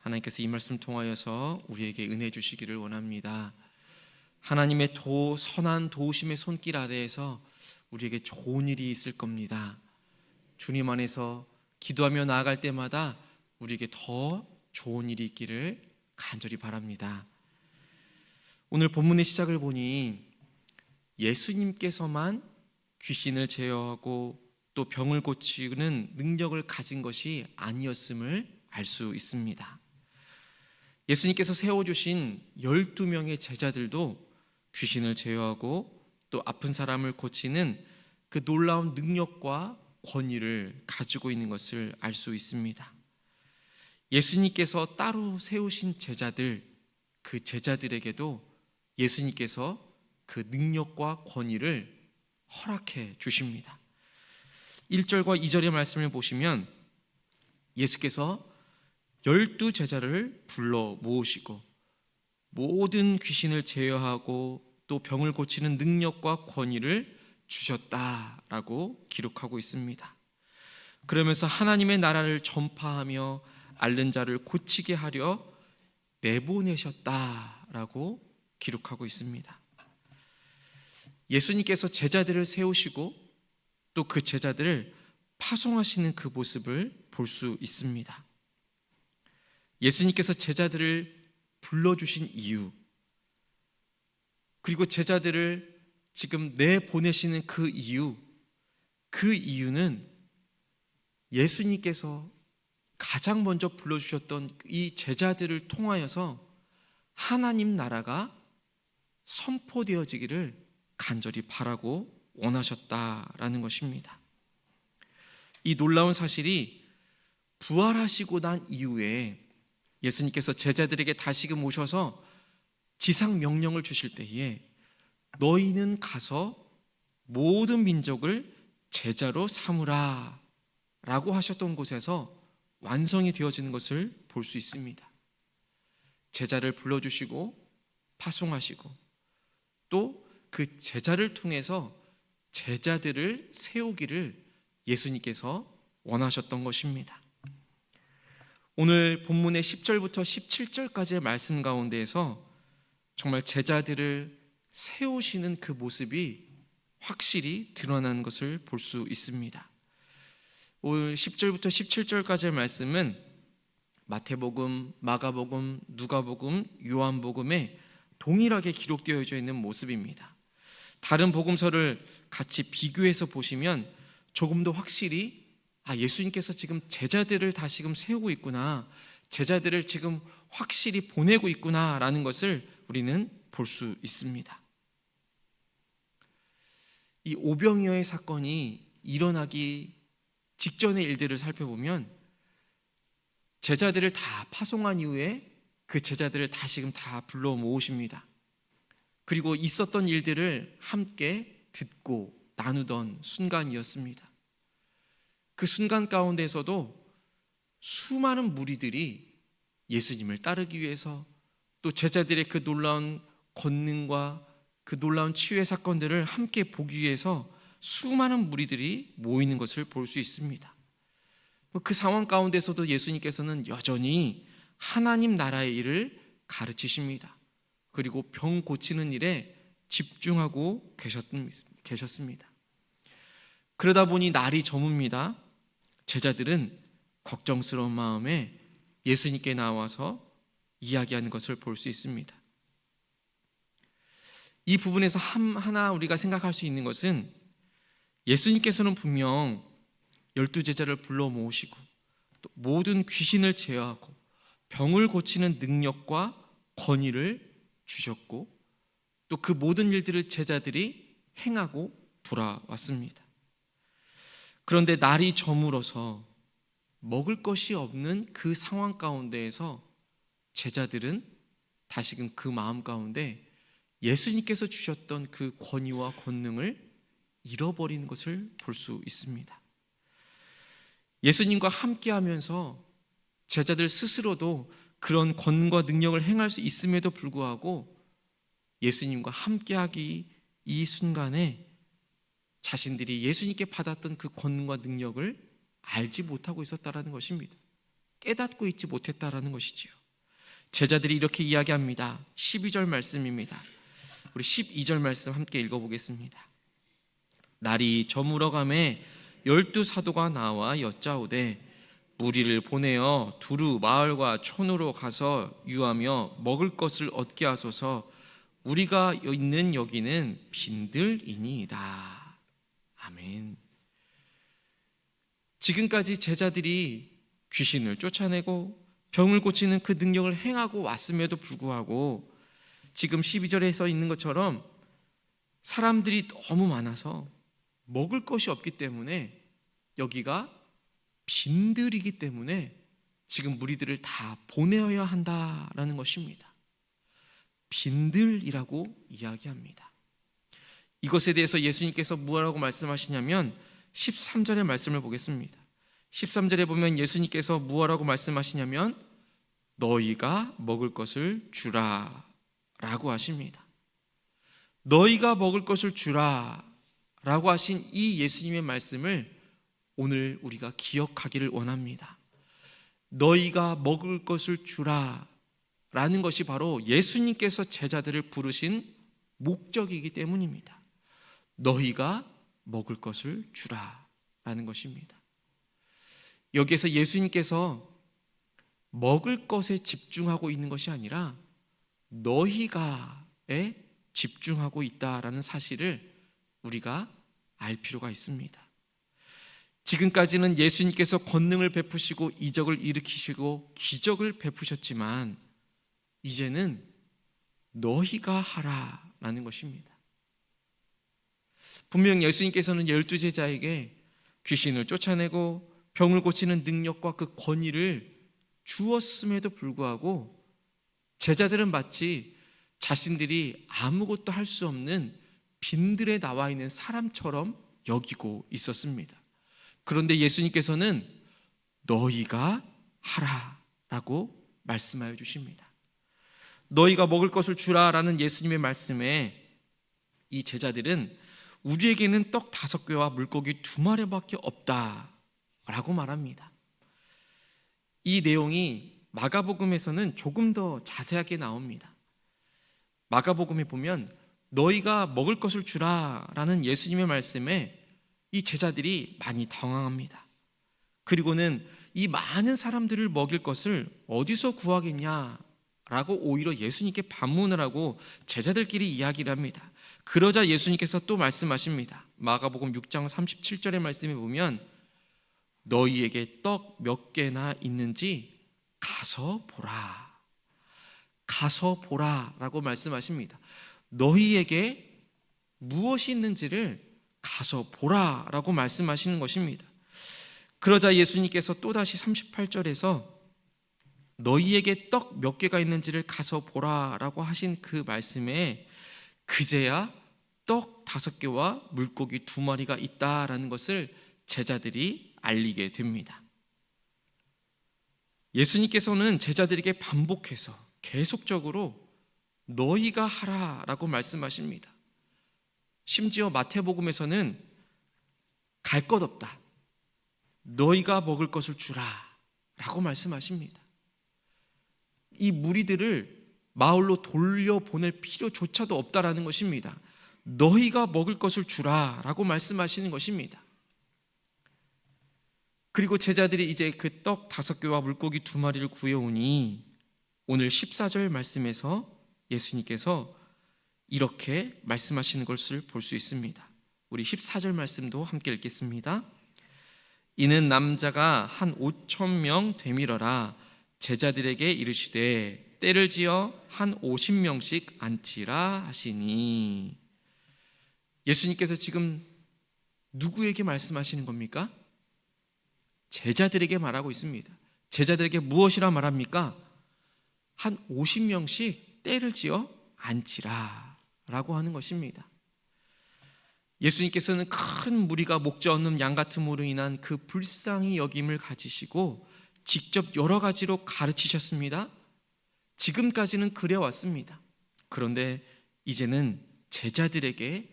하나님께서 이 말씀 통하여서 우리에게 은혜 주시기를 원합니다. 하나님의 선한 도우심의 손길 아래에서 우리에게 좋은 일이 있을 겁니다. 주님 안에서 기도하며 나아갈 때마다 우리에게 더 좋은 일이 있기를 간절히 바랍니다. 오늘 본문의 시작을 보니 예수님께서만 귀신을 제어하고 또 병을 고치는 능력을 가진 것이 아니었음을 알 수 있습니다. 예수님께서 세워주신 12명의 제자들도 귀신을 제어하고 또 아픈 사람을 고치는 그 놀라운 능력과 권위를 가지고 있는 것을 알 수 있습니다. 예수님께서 따로 세우신 제자들, 그 제자들에게도 예수님께서 그 능력과 권위를 허락해 주십니다. 1절과 2절의 말씀을 보시면 예수께서 12제자를 불러 모으시고 모든 귀신을 제어하고 또 병을 고치는 능력과 권위를 주셨다라고 기록하고 있습니다. 그러면서 하나님의 나라를 전파하며 앓는 자를 고치게 하려 내보내셨다라고 기록하고 있습니다. 예수님께서 제자들을 세우시고 또 그 제자들을 파송하시는 그 모습을 볼 수 있습니다. 예수님께서 제자들을 불러주신 이유, 그리고 제자들을 지금 내보내시는 그 이유는 예수님께서 가장 먼저 불러주셨던 이 제자들을 통하여서 하나님 나라가 선포되어지기를 간절히 바라고 원하셨다라는 것입니다. 이 놀라운 사실이 부활하시고 난 이후에 예수님께서 제자들에게 다시금 오셔서 지상 명령을 주실 때에 너희는 가서 모든 민족을 제자로 삼으라 라고 하셨던 곳에서 완성이 되어지는 것을 볼 수 있습니다. 제자를 불러주시고 파송하시고 또 그 제자를 통해서 제자들을 세우기를 예수님께서 원하셨던 것입니다. 오늘 본문의 10절부터 17절까지의 말씀 가운데에서 정말 제자들을 세우시는 그 모습이 확실히 드러나는 것을 볼 수 있습니다. 오늘 10절부터 17절까지의 말씀은 마태복음, 마가복음, 누가복음, 요한복음에 동일하게 기록되어 있는 모습입니다. 다른 복음서를 같이 비교해서 보시면 조금 더 확실히 예수님께서 지금 제자들을 다시금 세우고 있구나, 제자들을 지금 확실히 보내고 있구나라는 것을 우리는 볼 수 있습니다. 이 오병이어의 사건이 일어나기 직전의 일들을 살펴보면 제자들을 다 파송한 이후에 그 제자들을 다시금 다 불러 모으십니다. 그리고 있었던 일들을 함께 듣고 나누던 순간이었습니다. 그 순간 가운데서도 수많은 무리들이 예수님을 따르기 위해서 또 제자들의 그 놀라운 권능과 그 놀라운 치유의 사건들을 함께 보기 위해서 수많은 무리들이 모이는 것을 볼 수 있습니다. 그 상황 가운데서도 예수님께서는 여전히 하나님 나라의 일을 가르치십니다. 그리고 병 고치는 일에 집중하고 계셨습니다. 그러다 보니 날이 저뭅니다. 제자들은 걱정스러운 마음에 예수님께 나와서 이야기하는 것을 볼 수 있습니다. 이 부분에서 하나 우리가 생각할 수 있는 것은 예수님께서는 분명 12제자를 불러 모으시고 또 모든 귀신을 제어하고 병을 고치는 능력과 권위를 주셨고 또 그 모든 일들을 제자들이 행하고 돌아왔습니다. 그런데 날이 저물어서 먹을 것이 없는 그 상황 가운데에서 제자들은 다시금 그 마음 가운데 예수님께서 주셨던 그 권위와 권능을 잃어버리는 것을 볼 수 있습니다. 예수님과 함께하면서 제자들 스스로도 그런 권능과 능력을 행할 수 있음에도 불구하고 예수님과 함께하기 이 순간에 자신들이 예수님께 받았던 그 권능과 능력을 알지 못하고 있었다는 것입니다. 깨닫고 있지 못했다라는 것이지요. 제자들이 이렇게 이야기합니다. 12절 말씀입니다. 우리 12절 말씀 함께 읽어보겠습니다. 날이 저물어가매 12사도가 나와 여짜오되 무리를 보내어 두루 마을과 촌으로 가서 유하며 먹을 것을 얻게 하소서. 우리가 있는 여기는 빈들이니이다. 아멘. 지금까지 제자들이 귀신을 쫓아내고 병을 고치는 그 능력을 행하고 왔음에도 불구하고 지금 12절에 써 있는 것처럼 사람들이 너무 많아서 먹을 것이 없기 때문에 여기가 빈들이기 때문에 지금 무리들을 다 보내어야 한다라는 것입니다. 빈들이라고 이야기합니다. 이것에 대해서 예수님께서 뭐라고 말씀하시냐면 13절의 말씀을 보겠습니다. 13절에 보면 예수님께서 무엇라고 말씀하시냐면 너희가 먹을 것을 주라 라고 하십니다. 너희가 먹을 것을 주라 라고 하신 이 예수님의 말씀을 오늘 우리가 기억하기를 원합니다. 너희가 먹을 것을 주라 라는 것이 바로 예수님께서 제자들을 부르신 목적이기 때문입니다. 너희가 먹을 것을 주라 라는 것입니다. 여기에서 예수님께서 먹을 것에 집중하고 있는 것이 아니라 너희가에 집중하고 있다라는 사실을 우리가 알 필요가 있습니다. 지금까지는 예수님께서 권능을 베푸시고 이적을 일으키시고 기적을 베푸셨지만 이제는 너희가 하라라는 것입니다. 분명 예수님께서는 12제자에게 귀신을 쫓아내고 병을 고치는 능력과 그 권위를 주었음에도 불구하고 제자들은 마치 자신들이 아무것도 할 수 없는 빈들에 나와 있는 사람처럼 여기고 있었습니다. 그런데 예수님께서는 너희가 하라라고 말씀하여 주십니다. 너희가 먹을 것을 주라라는 예수님의 말씀에 이 제자들은 우리에게는 떡 5개와 물고기 2마리밖에 없다라고 말합니다. 이 내용이 마가복음에서는 조금 더 자세하게 나옵니다. 마가복음에 보면 너희가 먹을 것을 주라라는 예수님의 말씀에 이 제자들이 많이 당황합니다. 그리고는 이 많은 사람들을 먹일 것을 어디서 구하겠냐라고 오히려 예수님께 반문을 하고 제자들끼리 이야기를 합니다. 그러자 예수님께서 또 말씀하십니다. 마가복음 6장 37절의 말씀에 보면 너희에게 떡 몇 개나 있는지 가서 보라. 가서 보라라고 말씀하십니다. 너희에게 무엇이 있는지를 가서 보라라고 말씀하시는 것입니다. 그러자 예수님께서 또다시 38절에서 너희에게 떡 몇 개가 있는지를 가서 보라라고 하신 그 말씀에 그제야 떡 5개와 물고기 2마리가 있다라는 것을 제자들이 알리게 됩니다. 예수님께서는 제자들에게 반복해서 계속적으로 너희가 하라라고 말씀하십니다. 심지어 마태복음에서는 갈 것 없다. 너희가 먹을 것을 주라 라고 말씀하십니다. 이 무리들을 마을로 돌려보낼 필요조차도 없다라는 것입니다. 너희가 먹을 것을 주라 라고 말씀하시는 것입니다. 그리고 제자들이 이제 그 떡 5개와 물고기 2마리를 구해오니 오늘 14절 말씀에서 예수님께서 이렇게 말씀하시는 것을 볼 수 있습니다. 우리 14절 말씀도 함께 읽겠습니다. 이는 남자가 한 5,000명 되밀어라 제자들에게 이르시되 때를 지어 한 50명씩 앉히라 하시니. 예수님께서 지금 누구에게 말씀하시는 겁니까? 제자들에게 말하고 있습니다. 제자들에게 무엇이라 말합니까? 한 50명씩 때를 지어 앉히라 라고 하는 것입니다. 예수님께서는 큰 무리가 목자 없는 양 같음으로 인한 그 불쌍히 여김을 가지시고 직접 여러 가지로 가르치셨습니다. 지금까지는 그래왔습니다. 그런데 이제는 제자들에게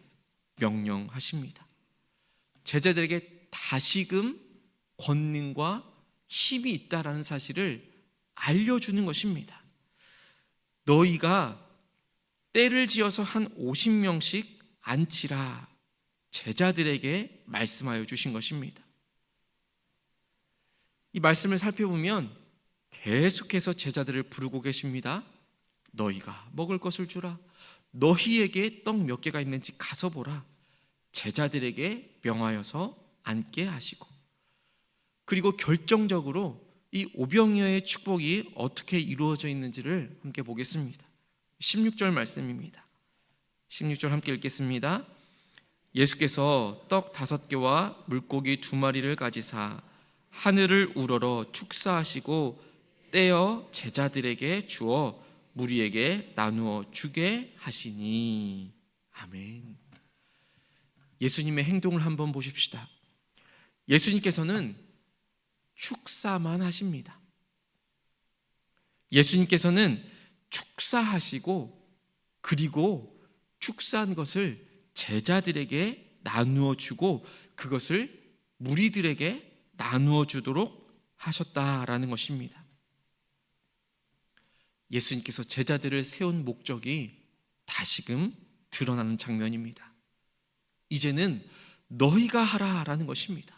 명령하십니다. 제자들에게 다시금 권능과 힘이 있다라는 사실을 알려주는 것입니다. 너희가 때를 지어서 한 50명씩 앉히라 제자들에게 말씀하여 주신 것입니다. 이 말씀을 살펴보면 계속해서 제자들을 부르고 계십니다. 너희가 먹을 것을 주라. 너희에게 떡 몇 개가 있는지 가서 보라. 제자들에게 명하여서 앉게 하시고, 그리고 결정적으로 이 오병이어의 축복이 어떻게 이루어져 있는지를 함께 보겠습니다. 16절 말씀입니다. 16절 함께 읽겠습니다. 예수께서 떡 5개와 물고기 2마리를 가지사 하늘을 우러러 축사하시고 떼어 제자들에게 주어 무리에게 나누어 주게 하시니. 아멘. 예수님의 행동을 한번 보십시다. 예수님께서는 축사만 하십니다. 예수님께서는 축사하시고, 그리고 축사한 것을 제자들에게 나누어 주고 그것을 무리들에게 나누어 주도록 하셨다라는 것입니다. 예수님께서 제자들을 세운 목적이 다시금 드러나는 장면입니다. 이제는 너희가 하라라는 것입니다.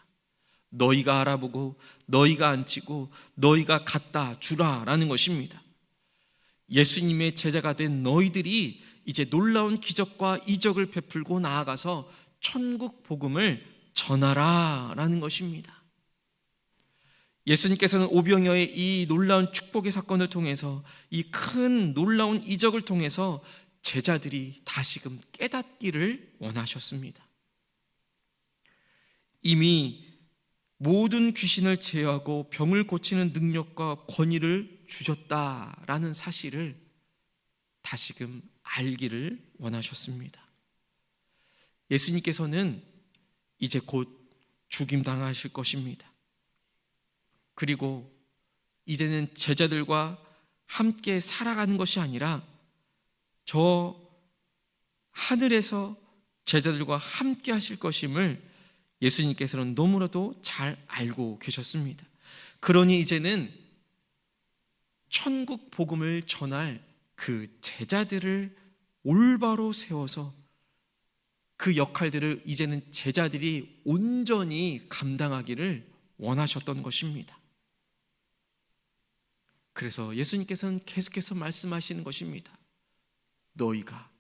너희가 알아보고 너희가 앉히고 너희가 갖다 주라라는 것입니다. 예수님의 제자가 된 너희들이 이제 놀라운 기적과 이적을 베풀고 나아가서 천국 복음을 전하라라는 것입니다. 예수님께서는 오병이어의 이 놀라운 축복의 사건을 통해서, 이 큰 놀라운 이적을 통해서 제자들이 다시금 깨닫기를 원하셨습니다. 이미 모든 귀신을 제어하고 병을 고치는 능력과 권위를 주셨다라는 사실을 다시금 알기를 원하셨습니다. 예수님께서는 이제 곧 죽임당하실 것입니다. 그리고 이제는 제자들과 함께 살아가는 것이 아니라 저 하늘에서 제자들과 함께 하실 것임을 예수님께서는 너무나도 잘 알고 계셨습니다. 그러니 이제는 천국 복음을 전할 그 제자들을 올바로 세워서 그 역할들을 이제는 제자들이 온전히 감당하기를 원하셨던 것입니다. 그래서 예수님께서는 계속해서 말씀하시는 것입니다. 너희가.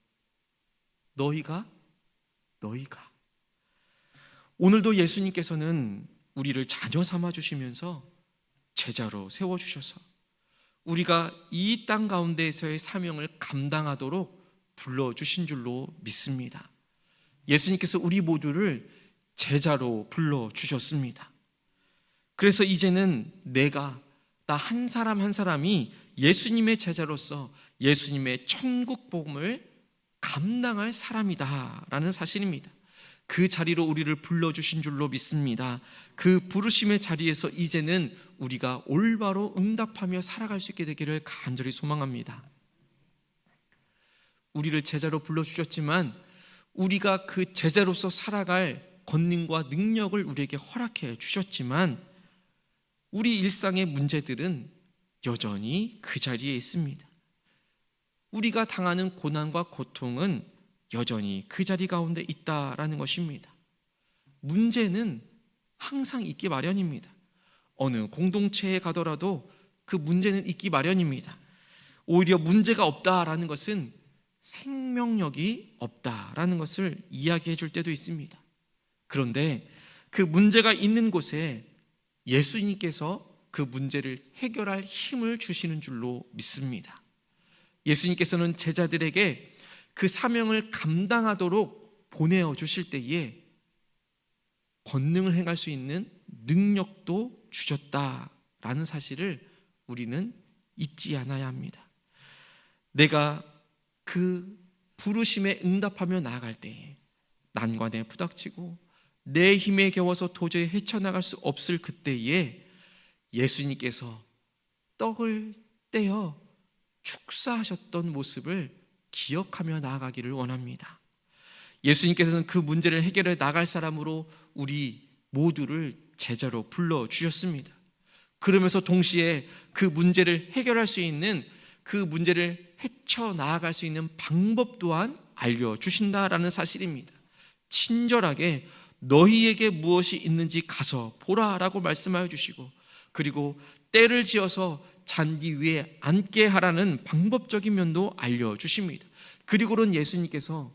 오늘도 예수님께서는 우리를 자녀 삼아 주시면서 제자로 세워주셔서 우리가 이 땅 가운데에서의 사명을 감당하도록 불러주신 줄로 믿습니다. 예수님께서 우리 모두를 제자로 불러주셨습니다. 그래서 이제는 나 한 사람 한 사람이 예수님의 제자로서 예수님의 천국 복음을 감당할 사람이다라는 사실입니다. 그 자리로 우리를 불러주신 줄로 믿습니다. 그 부르심의 자리에서 이제는 우리가 올바로 응답하며 살아갈 수 있게 되기를 간절히 소망합니다. 우리를 제자로 불러주셨지만 우리가 그 제자로서 살아갈 권능과 능력을 우리에게 허락해 주셨지만 우리 일상의 문제들은 여전히 그 자리에 있습니다. 우리가 당하는 고난과 고통은 여전히 그 자리 가운데 있다라는 것입니다. 문제는 항상 있기 마련입니다. 어느 공동체에 가더라도 그 문제는 있기 마련입니다. 오히려 문제가 없다라는 것은 생명력이 없다라는 것을 이야기해 줄 때도 있습니다. 그런데 그 문제가 있는 곳에 예수님께서 그 문제를 해결할 힘을 주시는 줄로 믿습니다. 예수님께서는 제자들에게 그 사명을 감당하도록 보내어 주실 때에 권능을 행할 수 있는 능력도 주셨다라는 사실을 우리는 잊지 않아야 합니다. 내가 그 부르심에 응답하며 나아갈 때에 난관에 부닥치고 내 힘에 겨워서 도저히 헤쳐나갈 수 없을 그때에 예수님께서 떡을 떼어 축사하셨던 모습을 기억하며 나아가기를 원합니다. 예수님께서는 그 문제를 해결해 나갈 사람으로 우리 모두를 제자로 불러주셨습니다. 그러면서 동시에 그 문제를 해결할 수 있는, 그 문제를 헤쳐나아갈 수 있는 방법 또한 알려주신다라는 사실입니다. 친절하게 너희에게 무엇이 있는지 가서 보라라고 말씀하여 주시고, 그리고 때를 지어서 잔디 위에 앉게 하라는 방법적인 면도 알려주십니다. 그리고는 예수님께서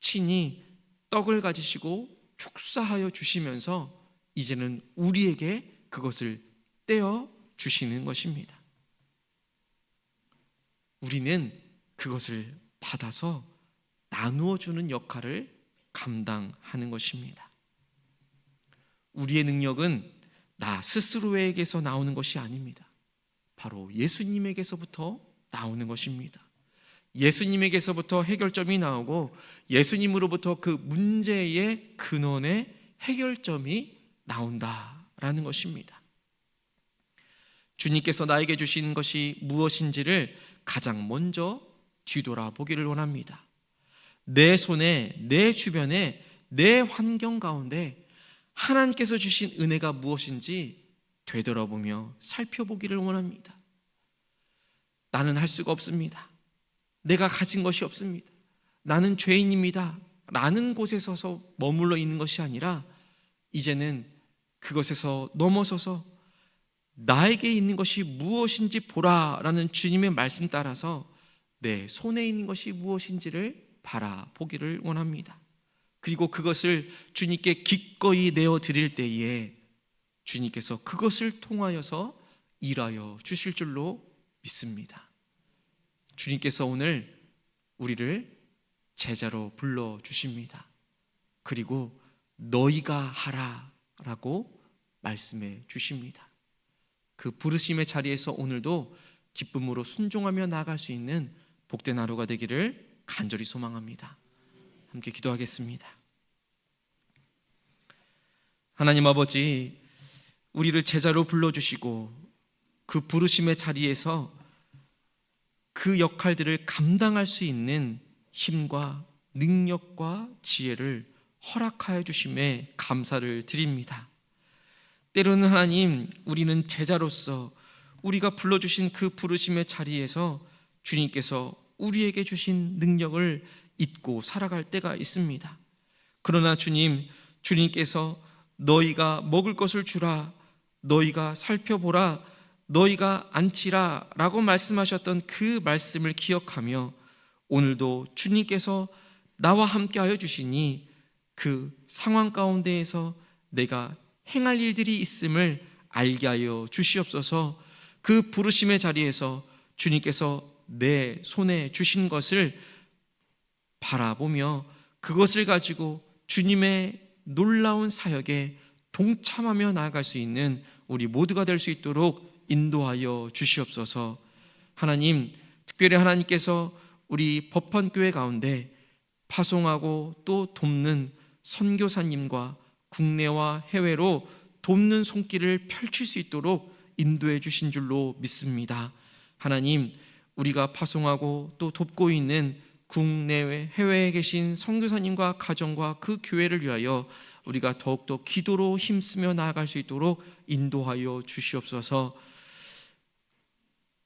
친히 떡을 가지시고 축사하여 주시면서 이제는 우리에게 그것을 떼어 주시는 것입니다. 우리는 그것을 받아서 나누어 주는 역할을 감당하는 것입니다. 우리의 능력은 나 스스로에게서 나오는 것이 아닙니다. 바로 예수님에게서부터 나오는 것입니다. 예수님에게서부터 해결점이 나오고 예수님으로부터 그 문제의 근원의 해결점이 나온다라는 것입니다. 주님께서 나에게 주신 것이 무엇인지를 가장 먼저 뒤돌아보기를 원합니다. 내 손에, 내 주변에, 내 환경 가운데 하나님께서 주신 은혜가 무엇인지 되돌아보며 살펴보기를 원합니다. 나는 할 수가 없습니다. 내가 가진 것이 없습니다. 나는 죄인입니다. 라는 곳에 서서 머물러 있는 것이 아니라 이제는 그것에서 넘어서서 나에게 있는 것이 무엇인지 보라라는 주님의 말씀 따라서 내 손에 있는 것이 무엇인지를 바라보기를 원합니다. 그리고 그것을 주님께 기꺼이 내어드릴 때에 주님께서 그것을 통하여서 일하여 주실 줄로 믿습니다. 주님께서 오늘 우리를 제자로 불러주십니다. 그리고 너희가 하라라고 말씀해 주십니다. 그 부르심의 자리에서 오늘도 기쁨으로 순종하며 나아갈 수 있는 복된 하루가 되기를 간절히 소망합니다. 함께 기도하겠습니다. 하나님 아버지, 우리를 제자로 불러주시고 그 부르심의 자리에서 그 역할들을 감당할 수 있는 힘과 능력과 지혜를 허락하여 주심에 감사를 드립니다. 때로는 하나님, 우리는 제자로서 우리가 불러주신 그 부르심의 자리에서 주님께서 우리에게 주신 능력을 잊고 살아갈 때가 있습니다. 그러나 주님께서 너희가 먹을 것을 주라, 너희가 살펴보라, 너희가 앉히라 라고 말씀하셨던 그 말씀을 기억하며 오늘도 주님께서 나와 함께하여 주시니 그 상황 가운데에서 내가 행할 일들이 있음을 알게 하여 주시옵소서. 그 부르심의 자리에서 주님께서 내 손에 주신 것을 바라보며 그것을 가지고 주님의 놀라운 사역에 동참하며 나아갈 수 있는 우리 모두가 될 수 있도록 인도하여 주시옵소서. 하나님, 특별히 하나님께서 우리 법헌교회 가운데 파송하고 또 돕는 선교사님과 국내와 해외로 돕는 손길을 펼칠 수 있도록 인도해 주신 줄로 믿습니다. 하나님, 우리가 파송하고 또 돕고 있는 국내외 해외에 계신 선교사님과 가정과 그 교회를 위하여 우리가 더욱더 기도로 힘쓰며 나아갈 수 있도록 인도하여 주시옵소서.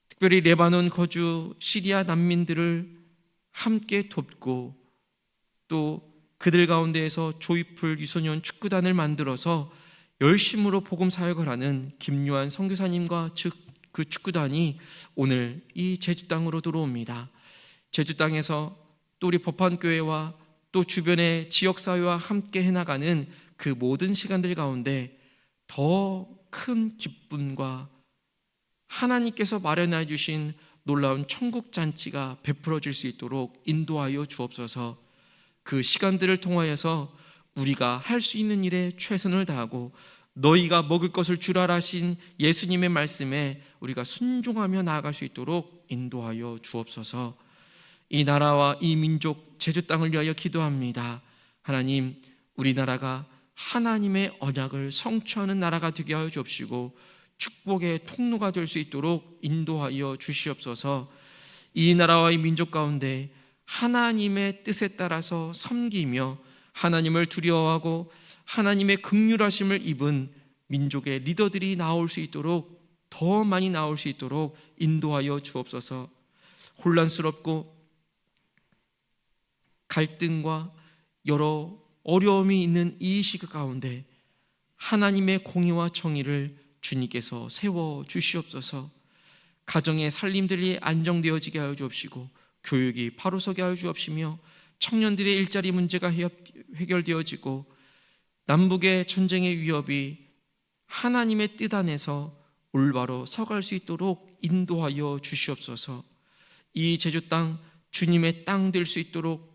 특별히 레바논 거주 시리아 난민들을 함께 돕고 또 그들 가운데에서 조이풀 유소년 축구단을 만들어서 열심으로 복음 사역을 하는 김요한 선교사님과 그 축구단이 오늘 이 제주 땅으로 들어옵니다. 제주 땅에서 또 우리 법헌교회와 또 주변의 지역사회와 함께 해나가는 그 모든 시간들 가운데 더 큰 기쁨과 하나님께서 마련해 주신 놀라운 천국 잔치가 베풀어질 수 있도록 인도하여 주옵소서. 그 시간들을 통하여서 우리가 할 수 있는 일에 최선을 다하고 너희가 먹을 것을 주라 하신 예수님의 말씀에 우리가 순종하며 나아갈 수 있도록 인도하여 주옵소서. 이 나라와 이 민족 제주 땅을 위하여 기도합니다. 하나님, 우리나라가 하나님의 언약을 성취하는 나라가 되게 하여 주옵시고 축복의 통로가 될 수 있도록 인도하여 주시옵소서. 이 나라와 이 민족 가운데 하나님의 뜻에 따라서 섬기며 하나님을 두려워하고 하나님의 긍휼하심을 입은 민족의 리더들이 나올 수 있도록 더 많이 나올 수 있도록 인도하여 주옵소서. 혼란스럽고 갈등과 여러 어려움이 있는 이 시기 가운데 하나님의 공의와 정의를 주님께서 세워 주시옵소서. 가정의 살림들이 안정되어지게 하여 주옵시고 교육이 바로 서게 하여 주옵시며 청년들의 일자리 문제가 해결되어지고 남북의 전쟁의 위협이 하나님의 뜻 안에서 올바로 서갈 수 있도록 인도하여 주시옵소서. 이 제주 땅 주님의 땅 될 수 있도록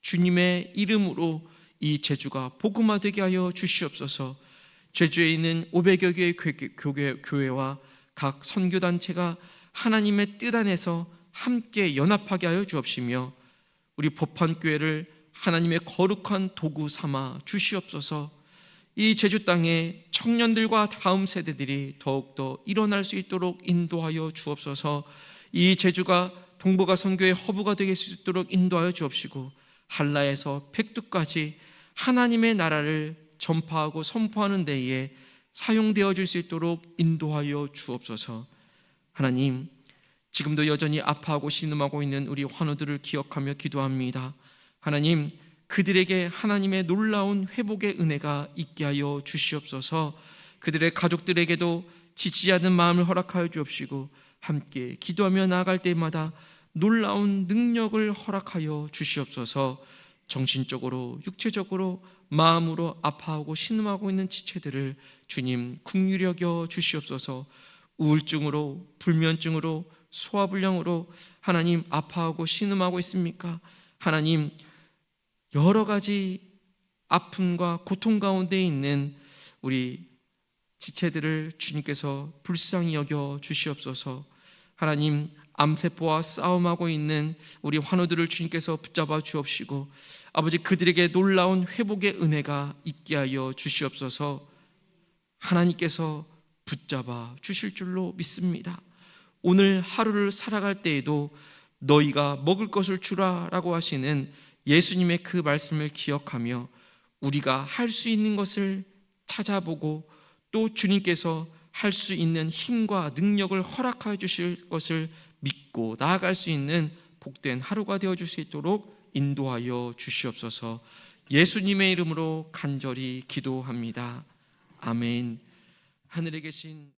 주님의 이름으로 이 제주가 복음화되게 하여 주시옵소서. 제주에 있는 500여 개의 교회와 각 선교단체가 하나님의 뜻 안에서 함께 연합하게 하여 주옵시며 우리 법환교회를 하나님의 거룩한 도구 삼아 주시옵소서. 이 제주 땅에 청년들과 다음 세대들이 더욱더 일어날 수 있도록 인도하여 주옵소서. 이 제주가 동북아 선교의 허브가 되게 수 있도록 인도하여 주옵시고 한라에서 백두까지 하나님의 나라를 전파하고 선포하는 데에 사용되어 줄 수 있도록 인도하여 주옵소서. 하나님, 지금도 여전히 아파하고 신음하고 있는 우리 환우들을 기억하며 기도합니다. 하나님, 그들에게 하나님의 놀라운 회복의 은혜가 있게 하여 주시옵소서. 그들의 가족들에게도 지치지 않는 마음을 허락하여 주옵시고 함께 기도하며 나아갈 때마다 놀라운 능력을 허락하여 주시옵소서. 정신적으로 육체적으로 마음으로 아파하고 신음하고 있는 지체들을 주님 긍휼히 여겨 주시옵소서. 우울증으로 불면증으로 소화불량으로 하나님 아파하고 신음하고 있습니까? 하나님, 여러 가지 아픔과 고통 가운데 있는 우리 지체들을 주님께서 불쌍히 여겨 주시옵소서. 하나님, 암세포와 싸움하고 있는 우리 환우들을 주님께서 붙잡아 주옵시고 아버지, 그들에게 놀라운 회복의 은혜가 있게 하여 주시옵소서. 하나님께서 붙잡아 주실 줄로 믿습니다. 오늘 하루를 살아갈 때에도 너희가 먹을 것을 주라 라고 하시는 예수님의 그 말씀을 기억하며 우리가 할 수 있는 것을 찾아보고 또 주님께서 할 수 있는 힘과 능력을 허락하여 주실 것을 믿고 나아갈 수 있는 복된 하루가 되어줄 수 있도록 인도하여 주시옵소서. 예수님의 이름으로 간절히 기도합니다. 아멘. 하늘에 계신